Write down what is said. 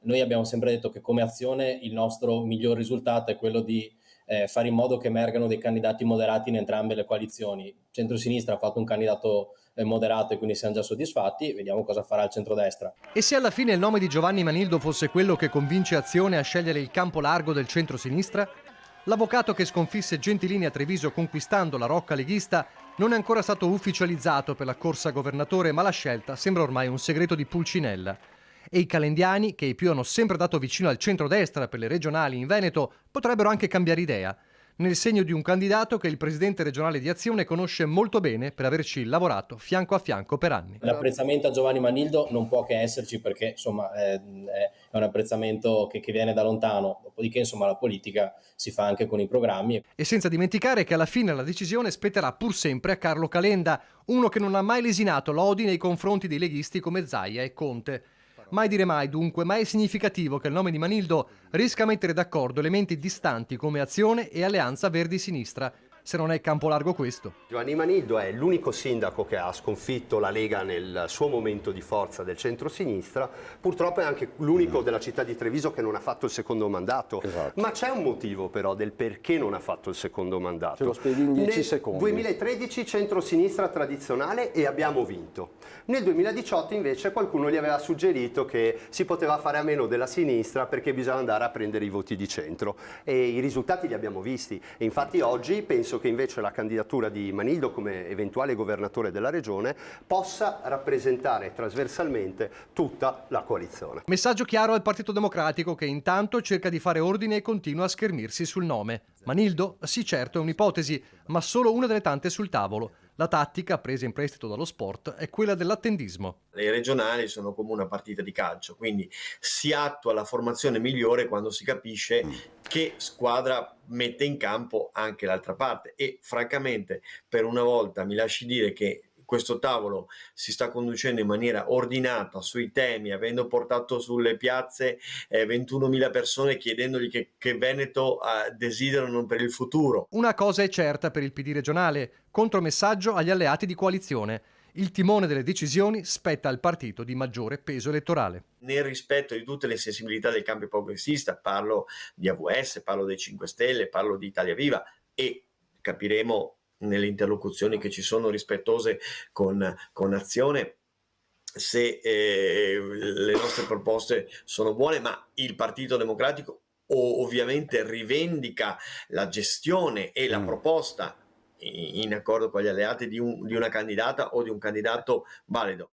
Noi abbiamo sempre detto che come Azione il nostro miglior risultato è quello di fare in modo che emergano dei candidati moderati in entrambe le coalizioni. Centrosinistra ha fatto un candidato moderato e quindi siamo già soddisfatti, vediamo cosa farà il centrodestra. E se alla fine il nome di Giovanni Manildo fosse quello che convince Azione a scegliere il campo largo del centro-sinistra? L'avvocato che sconfisse Gentilini a Treviso conquistando la rocca leghista non è ancora stato ufficializzato per la corsa a governatore, ma la scelta sembra ormai un segreto di Pulcinella. E i calendiani, che i più hanno sempre dato vicino al centrodestra per le regionali in Veneto, potrebbero anche cambiare idea, nel segno di un candidato che il presidente regionale di Azione conosce molto bene per averci lavorato fianco a fianco per anni. L'apprezzamento a Giovanni Manildo non può che esserci perché insomma è un apprezzamento che viene da lontano, dopodiché insomma la politica si fa anche con i programmi. E senza dimenticare che alla fine la decisione spetterà pur sempre a Carlo Calenda, uno che non ha mai lesinato lodi nei confronti dei leghisti come Zaia e Conte. Mai dire mai, dunque, ma è significativo che il nome di Manildo riesca a mettere d'accordo elementi distanti come Azione e Alleanza Verdi-Sinistra. Se non è campo largo questo. Giovanni Manildo è l'unico sindaco che ha sconfitto la Lega nel suo momento di forza del centro-sinistra, purtroppo è anche l'unico della città di Treviso che non ha fatto il secondo mandato. Esatto. Ma c'è un motivo però del perché non ha fatto il secondo mandato. Ce lo spieghi in 10 nel secondi. 2013 centro-sinistra tradizionale e abbiamo vinto. Nel 2018 invece qualcuno gli aveva suggerito che si poteva fare a meno della sinistra perché bisogna andare a prendere i voti di centro e i risultati li abbiamo visti e infatti oggi penso che invece la candidatura di Manildo come eventuale governatore della regione possa rappresentare trasversalmente tutta la coalizione. Messaggio chiaro al Partito Democratico che intanto cerca di fare ordine e continua a schermirsi sul nome. Manildo? Sì, certo, è un'ipotesi, ma solo una delle tante sul tavolo. La tattica, presa in prestito dallo sport, è quella dell'attendismo. Le regionali sono come una partita di calcio, quindi si attua la formazione migliore quando si capisce che squadra mette in campo anche l'altra parte e francamente per una volta mi lasci dire che questo tavolo si sta conducendo in maniera ordinata sui temi, avendo portato sulle piazze 21.000 persone chiedendogli che Veneto desiderano per il futuro. Una cosa è certa per il PD regionale, contromessaggio agli alleati di coalizione. Il timone delle decisioni spetta al partito di maggiore peso elettorale. Nel rispetto di tutte le sensibilità del campo progressista, parlo di AVS, parlo dei 5 Stelle, parlo di Italia Viva e capiremo nelle interlocuzioni che ci sono rispettose con Azione se le nostre proposte sono buone, ma il Partito Democratico ovviamente rivendica la gestione e la proposta in accordo con gli alleati di una candidata o di un candidato valido.